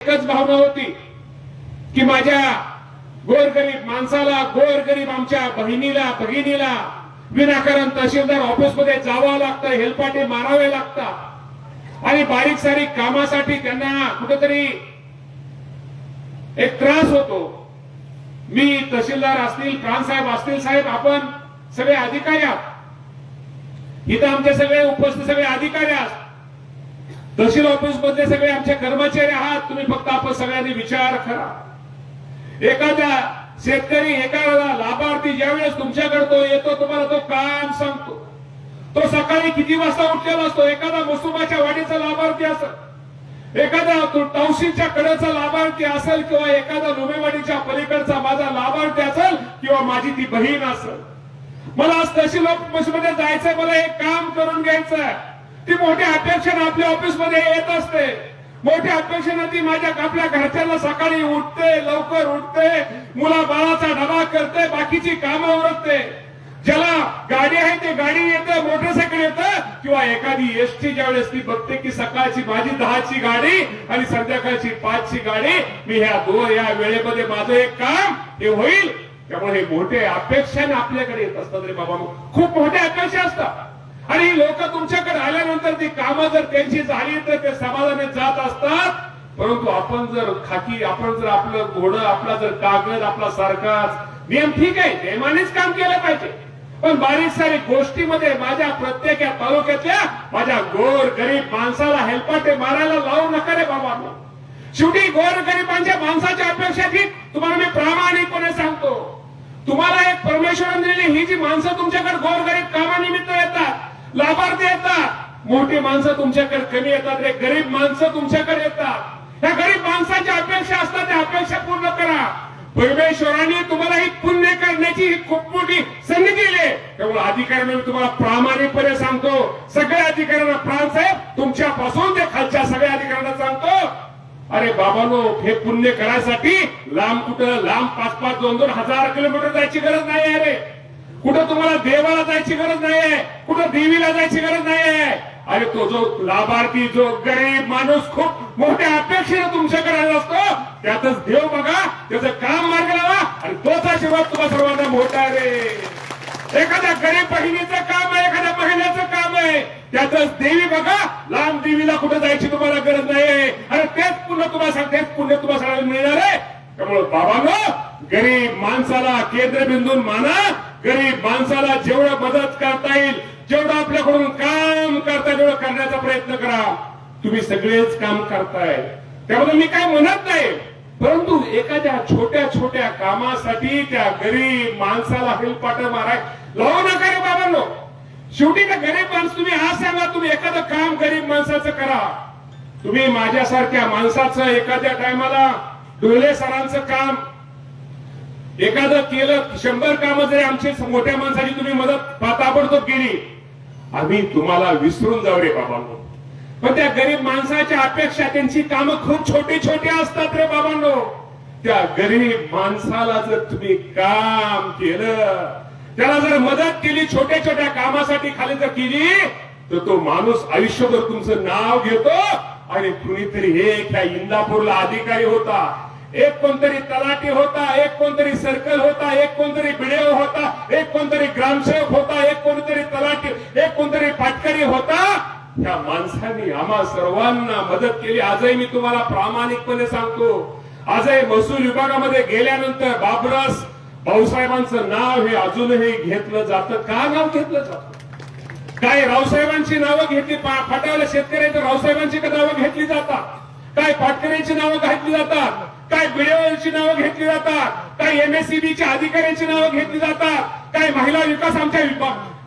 एकच भावना होती की माझ्या गोरगरीब माणसाला, गोरगरीब आमच्या बहिणीला भगिनीला विनाकारण तहसीलदार ऑफिस मध्ये जावं लागतं, हेलपाटे मारावे लागतात आणि बारीक सारीक कामासाठी त्यांना कुठेतरी एक त्रास होतो. मी तहसीलदार असतील, प्रांतसाहेब असतील, साहेब आपण सगळे अधिकारी आहात इथं, आमचे सगळे उपस्थित सगळे अधिकारी आहात, तहसील ऑफिस मध्ये सगळे आमचे कर्मचारी आहात. तुम्ही फक्त आपण सगळ्यांनी विचार करा. एखादा शेतकरी, एखादा लाभार्थी ज्यावेळेस तुमच्याकडे तो येतो, तुम्हाला तो काम सांगतो, तो सकाळी किती वाजता उठलेला असतो. एखादा मसुबाच्या वाडीचा लाभार्थी असेल, एखादा तवशीच्या कडेचा लाभार्थी असेल, किंवा एखादा लुमेवाडीच्या पलीकडचा माझा लाभार्थी असेल, किंवा माझी ती बहीण असेल. मला आज तहसील ऑफिस मध्ये जायचंय, मला एक काम करून घ्यायचंय. ती मोठ्या अपेक्षेने आपल्या ऑफिस मध्ये येत असते. मोठ्या अपेक्षेने ती आपल्या घरच्यांना सकाळी उठते, लवकर उठते, मुला बाळाचा डबा करते, बाकीची कामं उरकते. ज्याला गाडी आहे ते गाडी येतं, मोटरसायकल येतं, किंवा एखादी एसटी ज्यावेळेस ती बघते की सकाळची माझी 10ची गाडी आणि संध्याकाळची 5ची गाडी, मी या वेळेमध्ये माझं एक काम हे होईल. त्यामुळे हे मोठे अपेक्षाने आपल्याकडे येत असतात रे बाबा, खूप मोठ्या अपेक्षा असतात. आणि लोक तुमच्याकडे आल्यानंतर ती कामं जर त्यांची झाली तर ते समाधाने जात असतात. परंतु आपण जर आपण जर आपलं घोडं, आपला जर कागद, आपला सारखाच नियम, ठीक आहे नियमानेच काम केलं पाहिजे, पण बारीक सारीक गोष्टीमध्ये माझ्या प्रत्येक या तालुक्यातल्या माझ्या गोर गरीब माणसाला हेलपाटे मारायला लावू नका रे बाबा. शेवटी गोर गरीबांच्या माणसाच्या अपेक्षा ठीक, तुम्हाला मी प्रामाणिकपणे सांगतो, तुम्हाला एक परमेश्वराने दिलेली ही जी माणसं तुमच्याकडे गोरगरीब कामानिमित्त येतात, लाभार्थी येतात, मोठी माणसं तुमच्याकडे कमी येतात रे, गरीब माणसं तुमच्याकडे येतात. त्या गरीब माणसाच्या अपेक्षा असतात, त्या अपेक्षा पूर्ण करा. परमेश्वराने तुम्हाला ही पुण्य करण्याची ही खूप मोठी संधी दिली. त्यामुळे अधिकाऱ्यांना मी तुम्हाला प्रामाणिकपणे सांगतो, सगळ्या अधिकाऱ्यांना, प्रांतसाहेब तुमच्यापासून ते खालच्या सगळ्या अधिकाऱ्यांना सांगतो, अरे बाबांनो, हे पुण्य करायसाठी लांब कुठं, लांब 5-5, 2-2 हजार किलोमीटर जायची गरज नाही आहे रे. कुठं तुम्हाला देवाला जायची गरज नाहीये, कुठं देवीला जायची गरज नाहीये. अरे तो जो लाभार्थी, जो गरीब माणूस खूप मोठ्या अपेक्षेने तुमच्याकडे आला असतो, त्यातच देव बघा, त्याचं काम मार्ग लावा आणि तोच आशीर्वाद तुम्हाला सर्वांना मोठा आहे रे. एखाद्या गरीब बहिणीचं काम आहे, एखाद्या महिन्याचं काम आहे, त्यातच देवी बघा. लांब देवीला कुठं जायची तुम्हाला गरज नाहीये. अरे तेच पुण्य तुम्हाला सांगते, पुण्य तुम्हाला सगळ्यांना मिळणार आहे. त्यामुळे बाबांनो, गरीब माणसाला केंद्रबिंदून माना. गरीब माणसाला जेवढं मदत करता येईल, जेवढं आपल्याकडून काम करता तेवढं करण्याचा प्रयत्न करा. तुम्ही सगळेच काम करताय, त्याबद्दल मी काय म्हणत नाही, परंतु एखाद्या छोट्या छोट्या कामासाठी त्या गरीब माणसाला हेलपाट माराय लावू नका रे बाबांनो. शेवटी त्या गरीब माणसं, तुम्ही आज सांगा, तुम्ही एखादं काम गरीब माणसाचं करा. तुम्ही माझ्यासारख्या माणसाचं एखाद्या टायमाला, डोले सरांचं काम एखादं केलं, 100 कामं जरी आमची मोठ्या माणसाची तुम्ही मदत ताबडतोब केली, आम्ही तुम्हाला विसरून जाऊ रे बाबांनो. पण त्या गरीब माणसाच्या अपेक्षा, त्यांची कामं खूप छोटी छोटी असतात रे बाबांनो. त्या गरीब माणसाला जर तुम्ही काम केलं, त्याला जर मदत केली, छोट्या छोट्या कामासाठी खाली जर केली, तर तो माणूस आयुष्यभर तुमचं नाव घेतो. आणि कुणीतरी एक ह्या इंदापूरला अधिकारी होता, एक कोणतरी तलाठी होता, एक कोणतरी सर्कल होता, एक कोणतरी बीडीओ होता, एक कोणतरी ग्रामसेवक होता, एक कोणतरी तलाठी, एक कोणतरी पाटकरी होता. त्या माणसांनी आम्हा सर्वांना मदत केली. आजही मी तुम्हाला प्रामाणिकपणे सांगतो, आजही महसूल विभागामध्ये गेल्यानंतर बाबरास भाऊसाहेबांचं नाव हे अजूनही घेतलं जातं. का नाव घेतलं जातं? काय रावसाहेबांची नावं घेतली, फाटावल्या शेतकऱ्यांच्या रावसाहेबांची नावं घेतली जातात, काय पाटकऱ्यांची नावं घेतली जातात, काय बीडीओची नावं घेतली जातात, काय एमएससीबीच्या अधिकाऱ्यांची नावं घेतली जातात, काय महिला विकास,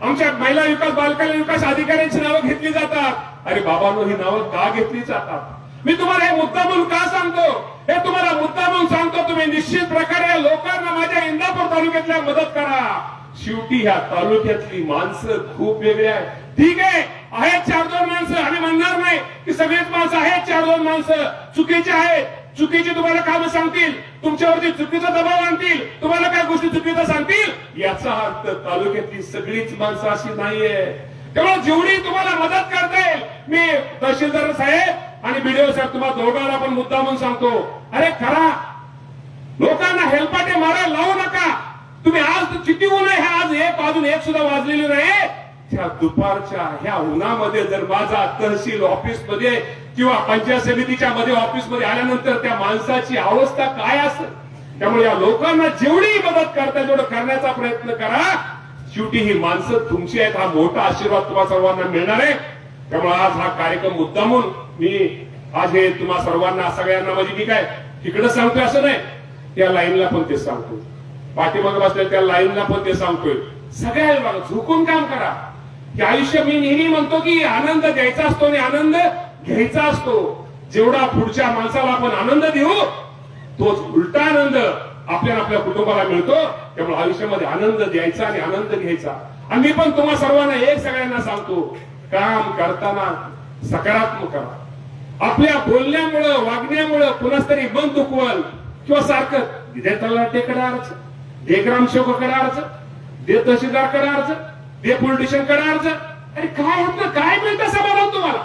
आमच्या महिला विकास, बालकल्याण विकास अधिकाऱ्यांची नावं घेतली जातात. अरे बाबांनो, ही नावं का घेतली जातात? मी तुम्हाला हे मुद्दा म्हणून का सांगतो? हे तुम्हाला मुद्दा म्हणून सांगतो, तुम्ही निश्चित प्रकारे लोकांना माझ्या इंदापूर तालुक्यातल्या मदत करा. शेवटी ह्या तालुक्यातली माणसं खूप वेगळी आहे. ठीक आहे, आहेत 4-2 माणसं, आम्ही म्हणणार नाही की सगळेच माणसं आहेत 4-2 माणसं चुकीचे आहेत, चुकीची तुम्हाला कामं सांगतील, तुमच्यावरती चुकीचा दबाव आणतील, तुम्हाला काय गोष्टी चुकीचं सांगतील, याचा अर्थ तालुक्यातली सगळीच माणसं अशी नाहीये. त्यामुळे जेवढी तुम्हाला मदत करता येईल, मी तहसीलदार साहेब आणि बीडीओ साहेब तुम्हाला दोघांना पण मुद्दा म्हणून सांगतो, अरे करा, लोकांना हेलपाटे मारायला लावू नका. तुम्ही आज किती ऊन आहे, आज अजून एक सुद्धा वाजलेली नाही. त्या दुपारच्या ह्या उन्हामध्ये जर माझा तहसील ऑफिस मध्ये किंवा पंचायत समितीच्या मध्ये ऑफिस मध्ये आल्यानंतर त्या माणसाची अवस्था काय असेल. त्यामुळे या लोकांना जेवढी मदत करता येईल तेवढं करण्याचा प्रयत्न करा. शेवटी ही माणसं तुमची आहेत, हा मोठा आशीर्वाद तुम्हा सर्वांना मिळणार आहे. त्यामुळे आज हा कार्यक्रम मुद्दामून मी आज हे तुम्हा सर्वांना सगळ्यांना म्हणजे मी काय तिकडे सांगतोय असं नाही, त्या लाईनला पण ते सांगतोय, पाठीमागे बसल्या त्या लाईनला पण ते सांगतोय. सगळ्या विभागात झुकून काम करा. की आयुष्य मी नेहमी म्हणतो की आनंद द्यायचा असतो आणि आनंद घ्यायचा असतो. जेवढा पुढच्या माणसाला आपण आनंद देऊ तोच उलटा आनंद आपल्याला आपल्या कुटुंबाला मिळतो. त्यामुळे आयुष्यामध्ये आनंद द्यायचा आणि आनंद घ्यायचा. आणि मी पण तुम्हा सर्वांना एक सगळ्यांना सांगतो, काम करताना सकारात्मक करा. आपल्या बोलण्यामुळं वागण्यामुळं कुणाच तरी मन दुखवल किंवा सारखं दे तलाठ्याकडे अर्ज, दे ग्रामसेवकाकडे अर्ज, दे तहसीलदारकडे अर्ज, दे पोलिटिशियनकडे अर्ज. अरे काय होतं, काय मिळतं समाधान तुम्हाला?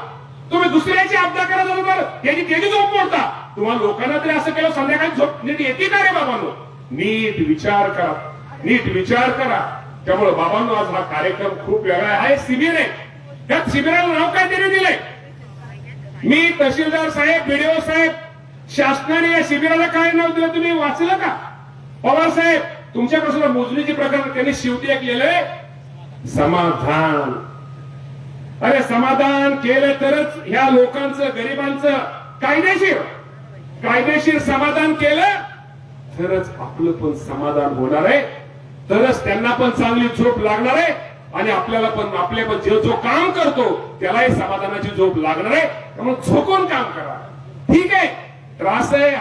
तुम्ही दुसऱ्याची आपदा करत बरोबर याची त्याची झोप मोडता. तुम्हाला लोकांना तरी असं केलं संध्याकाळी झोप नीट येते का रे बाबांनो? नीट विचार करा, नीट विचार करा. त्यामुळे बाबांनो आज हा कार्यक्रम खूप वेगळा आहे. शिबिर आहे, त्यात शिबिराला नाव काय त्याने दिलंय? मी तहसीलदार साहेब, बीडीओ साहेब, शासनाने या शिबिराला काय नाव दिलं तुम्ही वाचलं का? पवार साहेब तुमच्यापासून मोजणीची प्रकार त्यांनी शेवटी एक लिहिलंय, समाधान. अरे समाधान केलं तरच ह्या लोकांचं गरिबांचं कायदेशीर समाधान केलं तरच आपलं पण समाधान होणार आहे. तरच त्यांना पण चांगली झोप लागणार आहे आणि आपल्याला पण जो काम करतो त्यालाही समाधानाची झोप लागणार आहे. त्यामुळे झोकून काम करा. ठीक आहे, त्रास आहे,